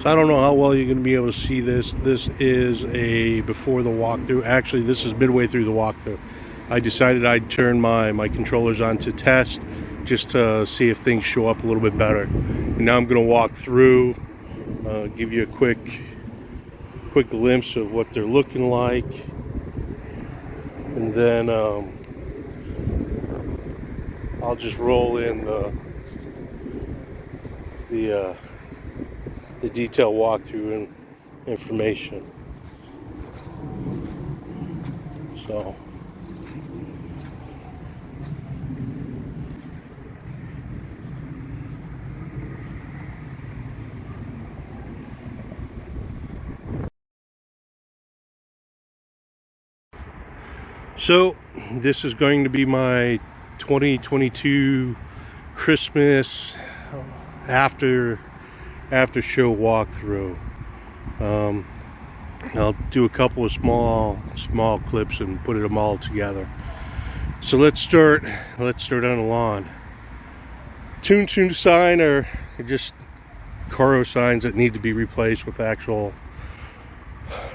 So I don't know how well you're going to be able to see this. This is a before the walkthrough. Actually, this is midway through the walkthrough. I decided I'd turn my controllers on to test just to see if things show up a little bit better. And now I'm going to walk through, give you a quick glimpse of what they're looking like, and then I'll just roll in the detailed walkthrough and information. So this is going to be my 2022 Christmas after show walkthrough. I'll do a couple of small clips and put them all together. So let's start on the lawn. Tune sign are just Caro signs that need to be replaced with actual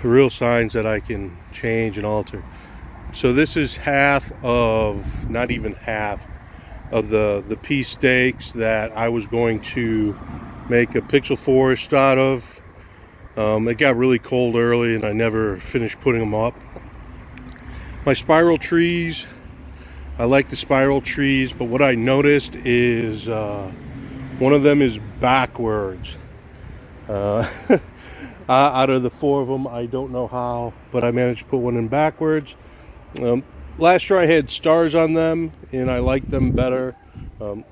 real signs that I can change and alter. So this is half of, not even half of the pea stakes that I was going to make a pixel forest out of. It got really cold early and I never finished putting them up. My spiral trees, I like the spiral trees, but what I noticed is one of them is backwards. Out of the four of them, I don't know how, but I managed to put one in backwards. Last year I had stars on them and I liked them better.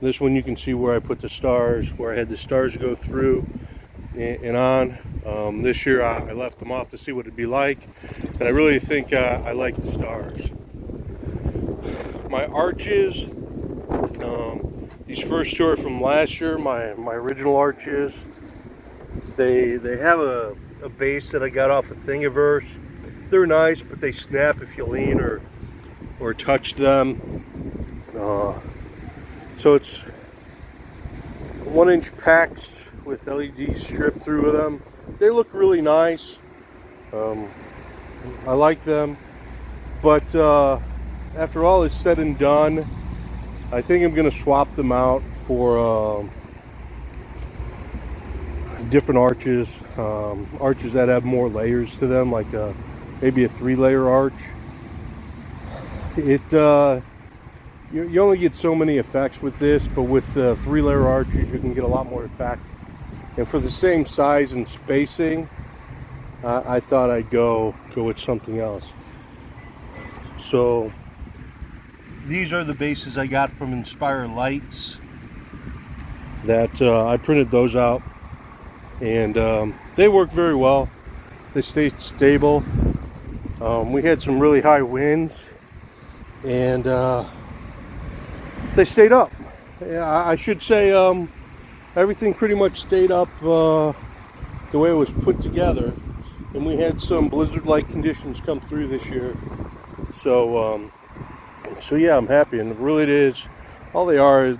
This one you can see where I put the stars, where I had the stars go through and on. This year I left them off to see what it'd be like, and I really think I like the stars. My arches, these first two are from last year, my original arches. They have a base that I got off of Thingiverse. They're nice, but they snap if you lean or touch them. So it's 1-inch packs with LED strip through them. They look really nice. I like them, but after all is said and done, I think I'm going to swap them out for different arches, arches that have more layers to them, like maybe a 3-layer arch. You only get so many effects with this, but with 3-layer arches you can get a lot more effect. And for the same size and spacing, I thought I'd go with something else. So these are the bases I got from Inspire Lights. That I printed those out, and they work very well. They stayed stable. We had some really high winds, and they stayed up. I should say everything pretty much stayed up the way it was put together, and we had some blizzard-like conditions come through this year. So yeah, I'm happy, and really it is. All they are is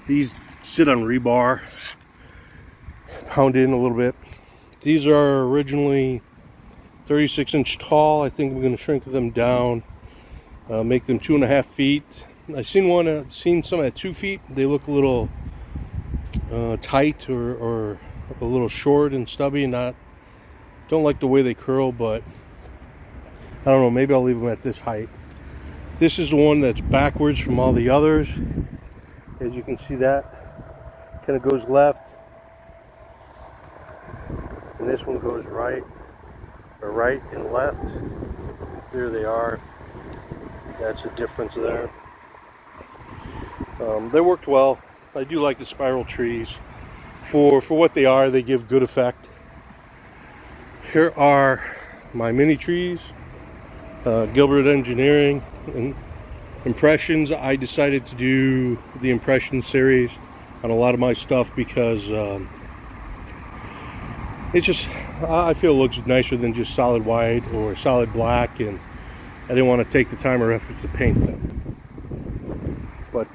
these sit on rebar, pound in a little bit. These are originally 36-inch tall. I think we're going to shrink them down, make them 2.5 feet. I've seen some at 2 feet. They look a little tight or a little short and stubby. Don't like the way they curl, but I don't know. Maybe I'll leave them at this height. This is the one that's backwards from all the others. As you can see, that kind of goes left, and this one goes right, or right and left. There they are. That's a difference there. They worked well. I do like the spiral trees. For what they are, they give good effect. Here are my mini trees. Gilbert Engineering and impressions. I decided to do the impression series on a lot of my stuff because it just, I feel it looks nicer than just solid white or solid black, and I didn't want to take the time or effort to paint them. But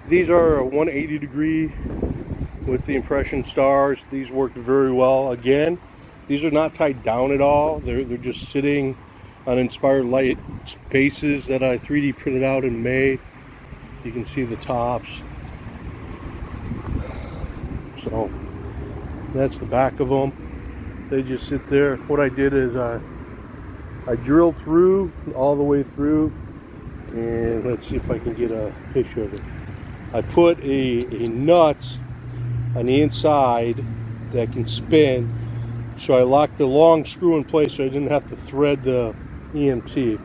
these are a 180 degree with the impression stars. These worked very well. Again, these are not tied down at all. They're just sitting on Inspired Light bases that I 3D printed out and made. You can see the tops. So that's the back of them. They just sit there. What I did is I drilled through all the way through, and let's see if I can get a picture of it. I put a nut on the inside that can spin, so I locked the long screw in place so I didn't have to thread the EMT,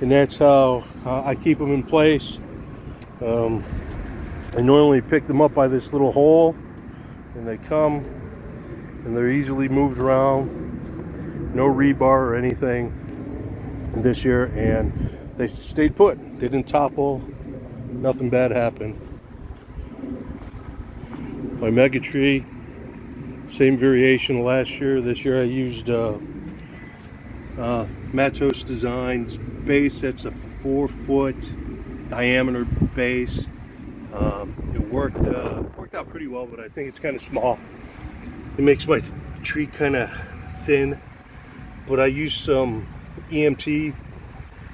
and that's how I keep them in place. I normally pick them up by this little hole, and they come and they're easily moved around. No rebar or anything this year, and they stayed put. They didn't topple. Nothing bad happened. My Mega Tree, same variation last year. This year I used Matos Designs base. That's a 4-foot diameter base. It worked out pretty well, but I think it's kind of small. It makes my tree kind of thin. But I used some EMT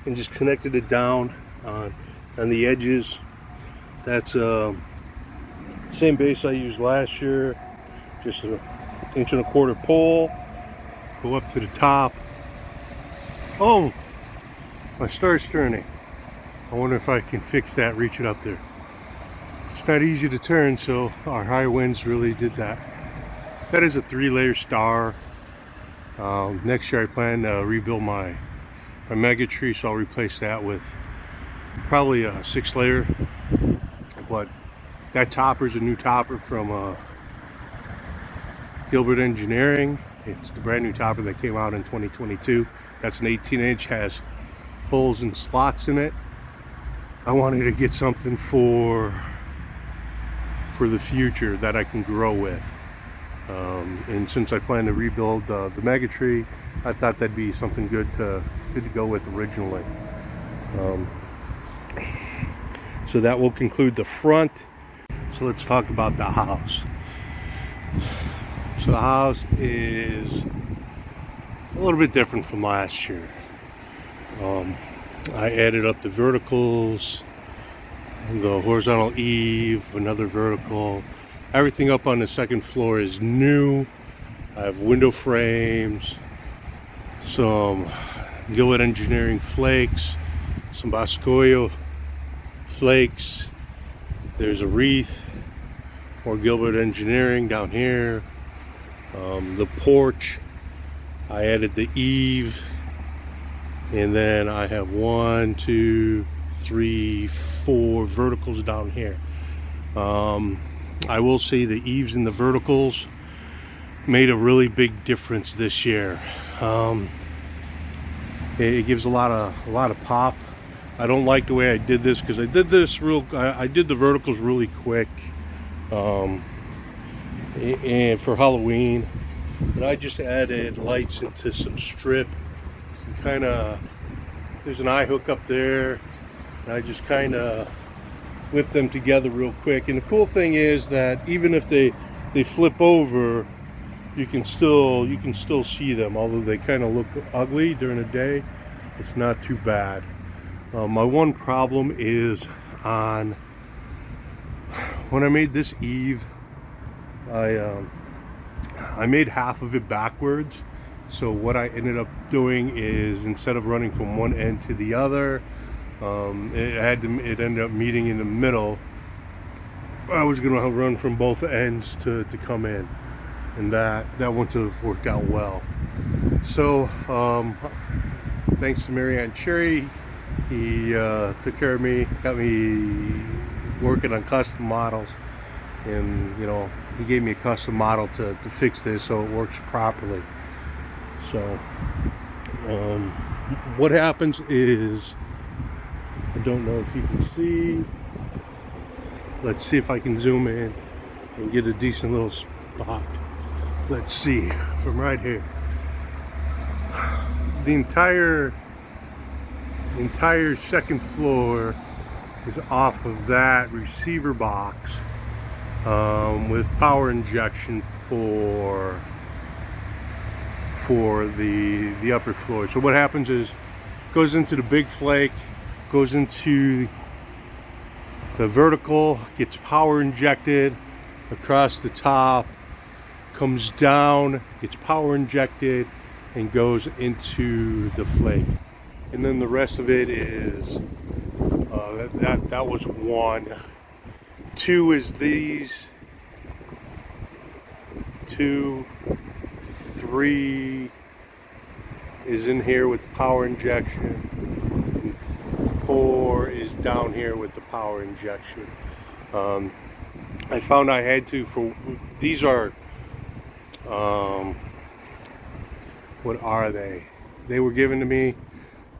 and just connected it down on the edges. That's same base I used last year. Just an 1.25 inch pole. Go up to the top. Oh, my star's turning. I wonder if I can fix that, reach it up there. It's not easy to turn, so our high winds really did that. That is a 3-layer star. Next year I plan to rebuild my Mega Tree, so I'll replace that with probably a 6-layer. But that topper is a new topper from Gilbert Engineering. It's the brand new topper that came out in 2022. That's an 18-inch, has holes and slots in it. I wanted to get something for the future that I can grow with. And since I plan to rebuild the Mega Tree, I thought that'd be something good to go with originally. So that will conclude the front. So let's talk about the house. So the house is a little bit different from last year. I added up the verticals, the horizontal eave, another vertical. Everything up on the second floor is new. I have window frames, some Gilbert Engineering flakes, some Boscoyo flakes. There's a wreath, more Gilbert Engineering down here. The porch, I added the eave, and then I have 1, 2, 3, 4 verticals down here. I will say the eaves and the verticals made a really big difference this year. It gives a lot of pop. I don't like the way I did this because I did the verticals really quick, and for Halloween, and I just added lights into some strip. Kind of, there's an eye hook up there, and I just kind of whip them together real quick. And the cool thing is that even if they flip over, you can still see them. Although they kind of look ugly during the day, it's not too bad. My one problem is on when I made this eave, I made half of it backwards. So what I ended up doing is, instead of running from one end to the other, it ended up meeting in the middle. I was going to run from both ends to come in, and that wouldn't have worked out well. So thanks to Marianne Cherry, he took care of me, got me working on custom models, and he gave me a custom model to fix this so it works properly. So what happens is, I don't know if you can see, let's see if I can zoom in and get a decent little spot. Let's see, from right here, the entire second floor is off of that receiver box, with power injection for the upper floor. So what happens is, goes into the big flake, goes into the vertical, gets power injected across the top, comes down, gets power injected, and goes into the flake. And then the rest of it is that was 1. 2 is these. 2, 3 is in here with the power injection. And 4 is down here with the power injection. I found I had to, for these are what are they? They were given to me.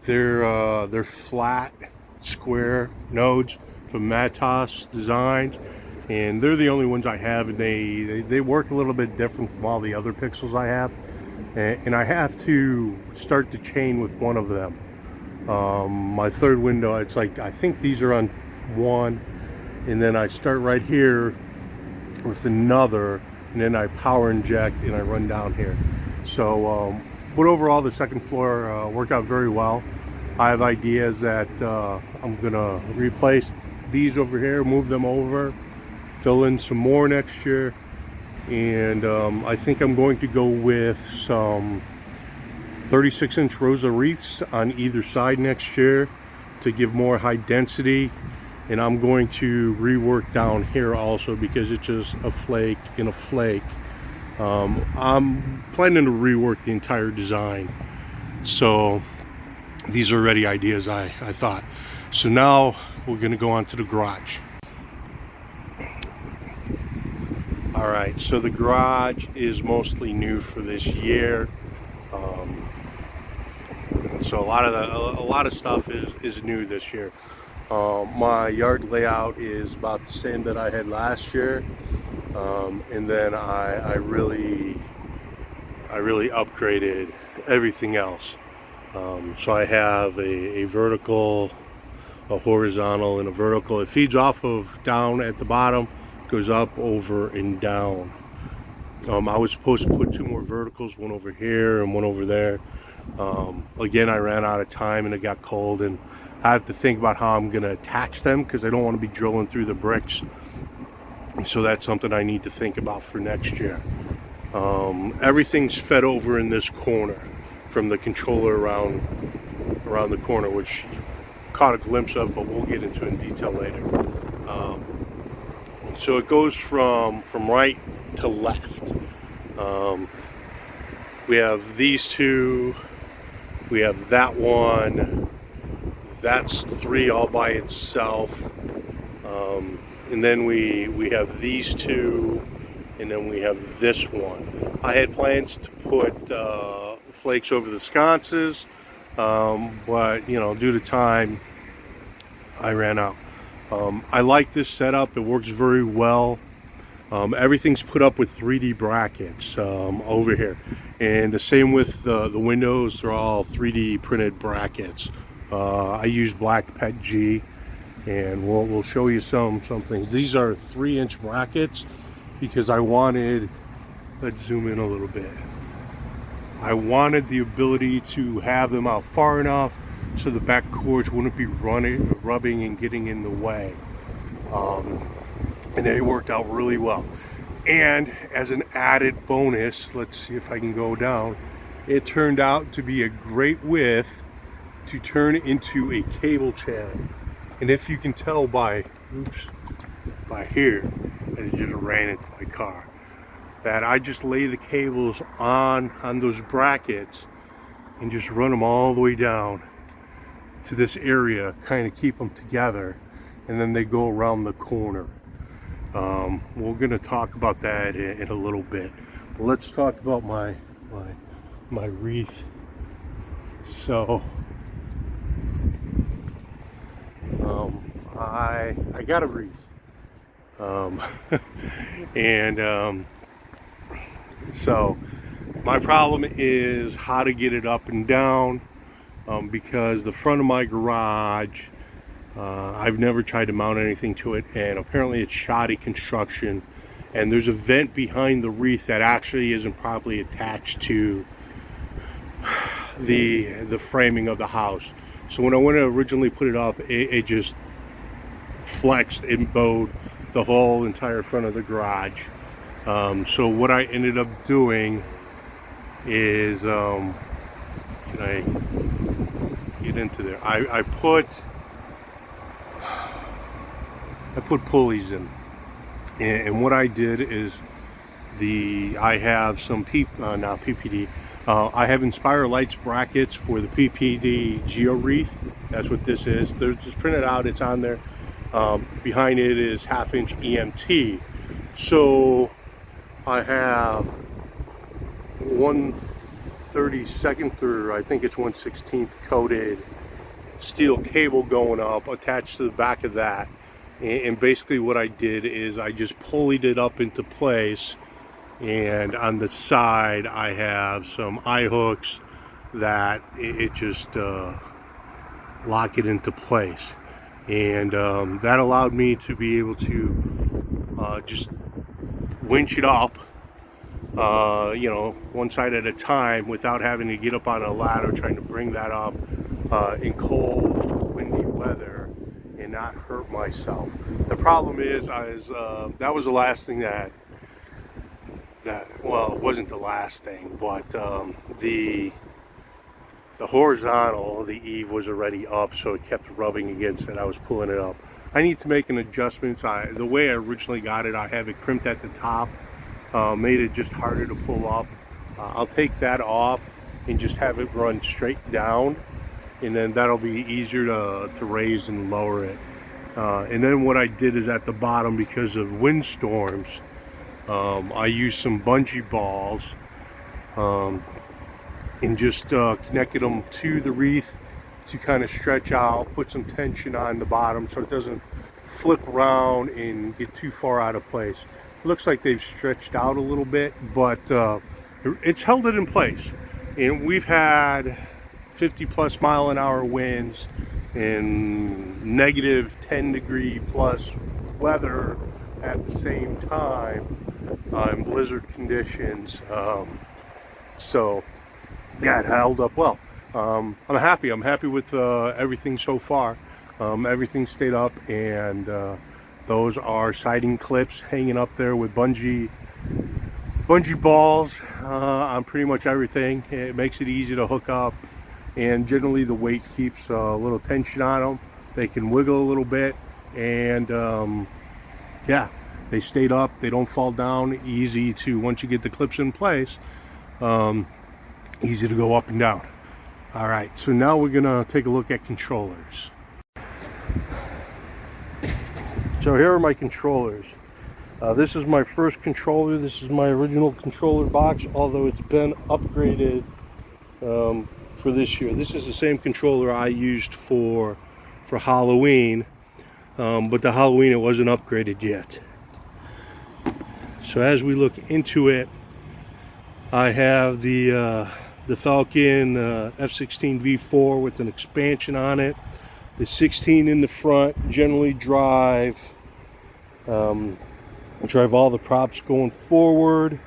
They're flat square nodes from Matos Designs, and they're the only ones I have, and they work a little bit different from all the other Pixels I have, and I have to start the chain with one of them. My third window, it's like, I think these are on 1, and then I start right here with another, and then I power inject and I run down here. So but overall the second floor worked out very well. I have ideas that I'm gonna replace these over here, move them over, fill in some more next year, and I think I'm going to go with some 36-inch Rosa wreaths on either side next year to give more high density. And I'm going to rework down here also, because it's just a flake in a flake. I'm planning to rework the entire design. So these are already ideas I thought. So now we're gonna go on to the garage. All right, so the garage is mostly new for this year. So a lot of stuff is new this year. My yard layout is about the same that I had last year, and then I really upgraded everything else. So I have a vertical, a horizontal, and a vertical. It feeds off of down at the bottom, goes up, over, and down. I was supposed to put 2 more verticals, one over here and one over there. Again, I ran out of time and it got cold, and I have to think about how I'm going to attach them, because I don't want to be drilling through the bricks. So that's something I need to think about for next year. Everything's fed over in this corner from the controller around the corner, which caught a glimpse of, but we'll get into in detail later. So it goes from right to left. We have these 2, we have that one, that's 3 all by itself, and then we have these 2, and then we have this one. I had plans to put flakes over the sconces, but you know, due to time, I ran out. I like this setup. It works very well. Everything's put up with 3D brackets over here, and the same with the windows. They're all 3D printed brackets. I use Black Pet G, and we'll show you some things. These are 3-inch brackets because I wanted, let's zoom in a little bit. I wanted the ability to have them out far enough so the back cords wouldn't be rubbing and getting in the way. And they worked out really well. And as an added bonus, let's see if I can go down, it turned out to be a great width to turn into a cable channel. And if you can tell by here, I just ran into my car, that I just lay the cables on those brackets and just run them all the way down to this area, kind of keep them together, and then they go around the corner. We're going to talk about that in a little bit. But let's talk about my wreath. So I got a wreath, and so my problem is how to get it up and down, because the front of my garage, I've never tried to mount anything to it, and apparently it's shoddy construction. and there's a vent behind the wreath that actually isn't properly attached to the framing of the house. So when I went to originally put it up, it just flexed and bowed the whole entire front of the garage. So what I ended up doing is, can I get into there? I put pulleys in, and what I did is I have some PPD. I have Inspire Lights brackets for the PPD Geo Wreath. That's what this is. They're just printed out. It's on there. Behind it is 1/2 inch EMT. So I have 1/32 or I think it's 1/16 coated steel cable going up attached to the back of that. And basically what I did is I just pulleyed it up into place, and on the side I have some eye hooks that it just lock it into place. And that allowed me to be able to just winch it up, you know, one side at a time without having to get up on a ladder trying to bring that up in cold, windy weather and not hurt myself. The problem is that was the last thing that well, it wasn't the last thing, but the horizontal, the eave was already up, so it kept rubbing against it. I was pulling it up. I need to make an adjustment. The way I originally got it, I have it crimped at the top, made it just harder to pull up. I'll take that off and just have it run straight down, and then that'll be easier to raise and lower it. And then what I did is at the bottom, because of windstorms, I used some bungee balls and just connected them to the wreath to kind of stretch out, put some tension on the bottom so it doesn't flip around and get too far out of place. It looks like they've stretched out a little bit, but it's held it in place. And we've had 50+ mile-an-hour winds and negative 10-degree plus weather at the same time in blizzard conditions. So yeah, it held up well. I'm happy with everything so far. Everything stayed up, and those are siding clips hanging up there with bungee balls on pretty much everything. It makes it easy to hook up, and generally the weight keeps a little tension on them. They can wiggle a little bit, and yeah, they stayed up. They don't fall down. Easy to, once you get the clips in place, easy to go up and down. All right, so now we're gonna take a look at controllers. So here are my controllers. This is my first controller. This is my original controller box, although it's been upgraded for this year. This is the same controller I used for Halloween, but the Halloween it wasn't upgraded yet. So as we look into it, I have the Falcon F16 V4 with an expansion on it. The 16 in the front generally drive all the props going forward.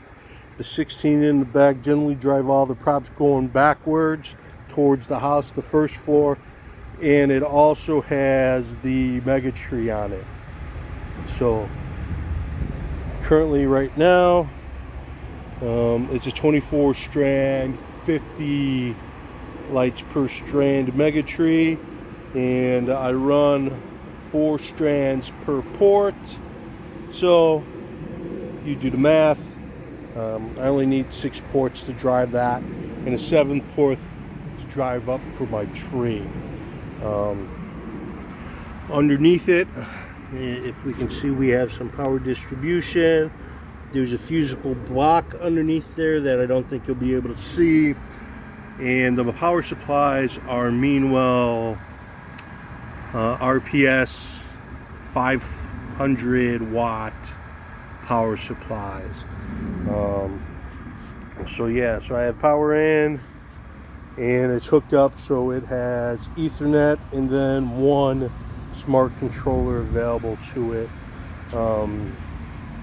The 16 in the back generally drive all the props going backwards towards the house, the first floor, and it also has the Mega Tree on it. So currently right now it's a 24 strand, 50 lights per strand Mega Tree, and I run 4 strands per port. So you do the math. I only need 6 ports to drive that, and a 7th port to drive up for my tree. Underneath it, if we can see, we have some power distribution. There's a fusible block underneath there that I don't think you'll be able to see. And the power supplies are Meanwell RPS 500 watt power supplies. So yeah, so I have power in, and it's hooked up, so it has Ethernet and then one smart controller available to it.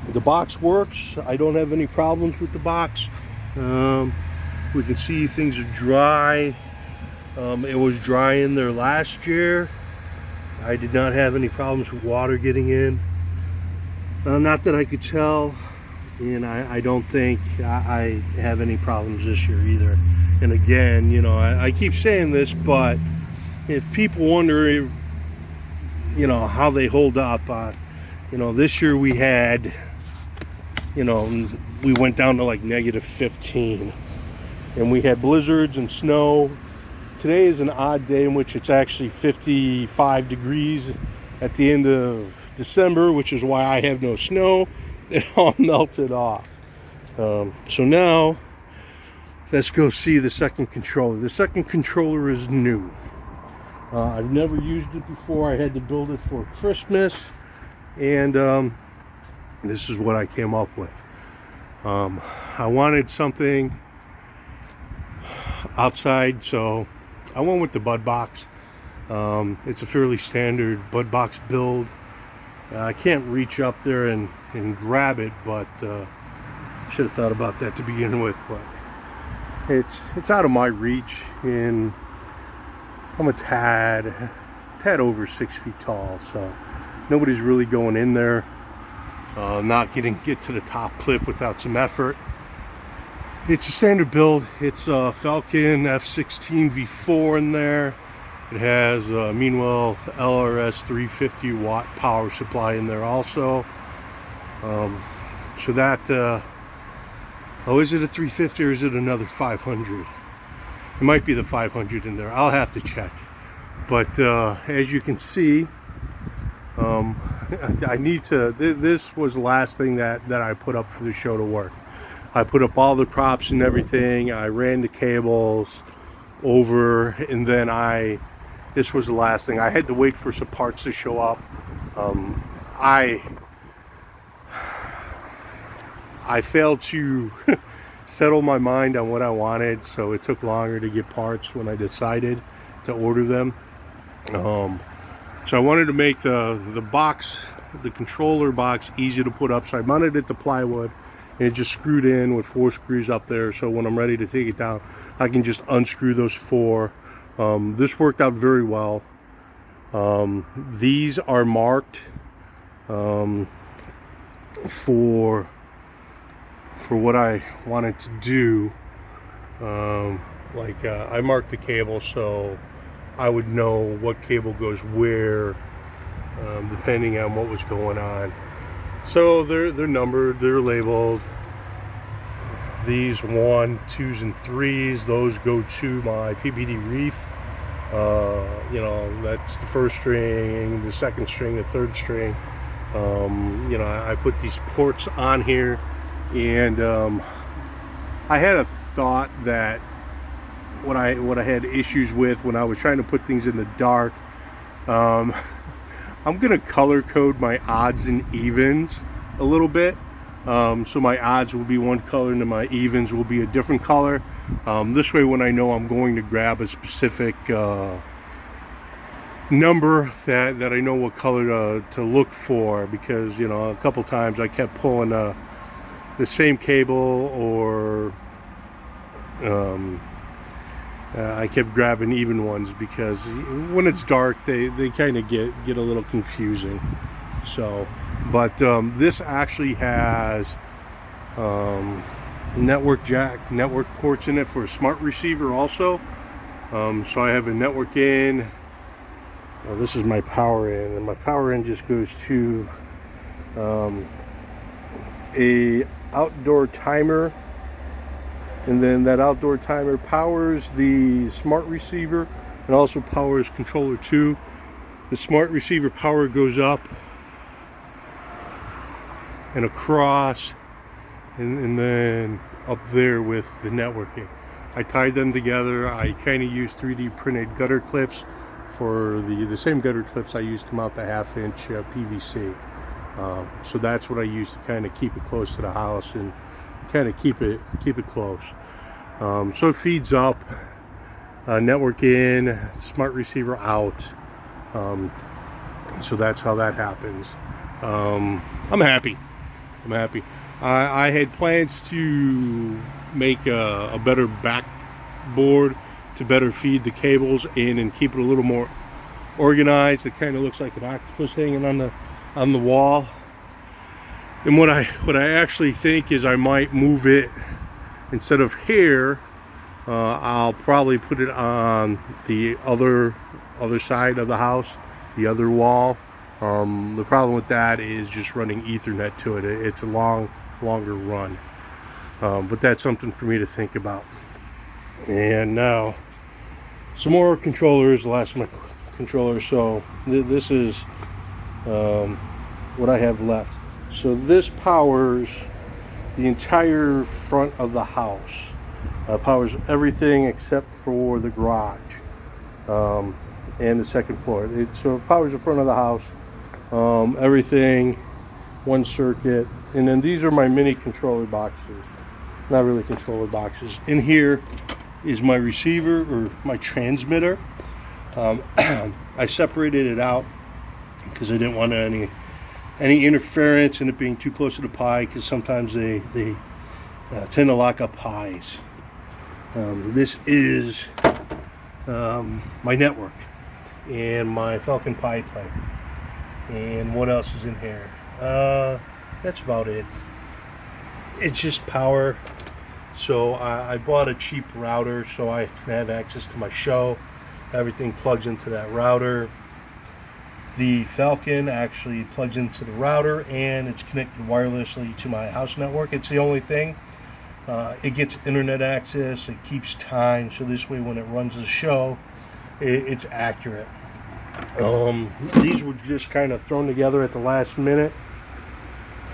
The box works. I don't have any problems with the box. We can see things are dry. It was dry in there last year. I did not have any problems with water getting in. Not that I could tell. And I don't think I have any problems this year either. And again, you know, I keep saying this, but if people wonder, you know, how they hold up, you know, this year we had, you know, we went down to like -15. And we had blizzards and snow. Today is an odd day in which it's actually 55 degrees at the end of December, which is why I have no snow. It all melted off. So now let's go see the second controller. The second controller is new. I've never used it before. I had to build it for Christmas, and this is what I came up with. I wanted something outside, so I went with the Bud Box. It's a fairly standard Bud Box build. I can't reach up there and grab it, but should have thought about that to begin with. But it's out of my reach, and I'm a tad over 6 feet tall, so nobody's really going in there. Not get to the top clip without some effort. It's a standard build. It's a Falcon F16 V4 in there. It has a Meanwell LRS 350 watt power supply in there also. So that, oh, is it a 350 or is it another 500? It might be the 500 in there. I'll have to check. But as you can see, I need to, this was the last thing that I put up for the show to work. I put up all the props and everything. I ran the cables over, and then this was the last thing. I had to wait for some parts to show up. I failed to settle my mind on what I wanted, so it took longer to get parts when I decided to order them. So I wanted to make the box, the controller box, easy to put up. So I mounted it to plywood, and it just screwed in with 4 screws up there. So when I'm ready to take it down, I can just unscrew those 4. This worked out very well. These are marked for what I wanted to do. I marked the cable so I would know what cable goes where, depending on what was going on. So they're numbered, they're labeled. These 1, 2s, and 3s, those go to my PVD wreath. You know, that's the first string, the second string, the third string. You know, I put these ports on here, and I had a thought that what I had issues with when I was trying to put things in the dark, I'm gonna color code my odds and evens a little bit. So my odds will be one color and my evens will be a different color. This way, when I know I'm going to grab a specific number, that I know what color to look for, because, you know, a couple times I kept pulling the same cable, or I kept grabbing even ones, because when it's dark they kind of get a little confusing. So, but this actually has network ports in it for a smart receiver also. So I have a network in. Well, this is my power in, and my power in just goes to a outdoor timer, and then that outdoor timer powers the smart receiver and also powers controller 2. The smart receiver power goes up and across, and then up there with the networking. I tied them together. I kind of used 3D printed gutter clips for the same gutter clips I used to mount the 1/2-inch PVC. So that's what I used to kind of keep it close to the house and kind of keep it close. So it feeds up, network in, smart receiver out. So that's how that happens. I'm happy. I'm happy. I had plans to make a better backboard to better feed the cables in and keep it a little more organized. It kind of looks like an octopus hanging on the wall. And what I actually think is I might move it, instead of here, I'll probably put it on the other side of the house, the other wall. The problem with that is just running Ethernet to it. It's a longer run. But that's something for me to think about. And now, some more controllers, the last of my controllers. So this is what I have left. So this powers the entire front of the house. Powers everything except for the garage and the second floor. So it powers the front of the house, everything, one circuit. And then these are my mini controller boxes. Not really controller boxes. In here is my receiver, or my transmitter. I separated it out because I didn't want any interference in it being too close to the Pi, because sometimes they tend to lock up Pis. This is my network and my Falcon Pi player. And what else is in here? That's about it. It's just power. So I bought a cheap router so I can have access to my show. Everything plugs into that router. The Falcon actually plugs into the router and it's connected wirelessly to my house network. It's the only thing. It gets internet access, it keeps time, so this way when it runs the show, it's accurate. These were just kind of thrown together at the last minute.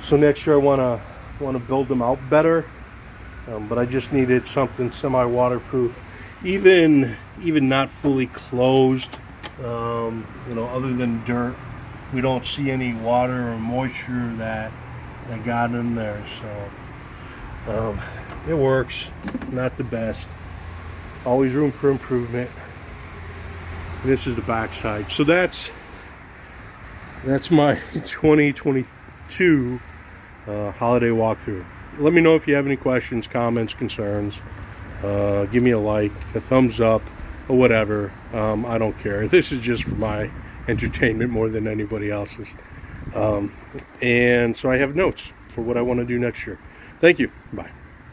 So next year I want to build them out better. But I just needed something semi-waterproof, even not fully closed. Other than dirt, we don't see any water or moisture that got in there. So it works. Not the best. Always room for improvement. And this is the back side. So that's my 2022 holiday walkthrough. Let me know if you have any questions, comments, concerns. Give me a like, a thumbs up, or whatever. I don't care. This is just for my entertainment more than anybody else's. And so I have notes for what I want to do next year. Thank you. Bye.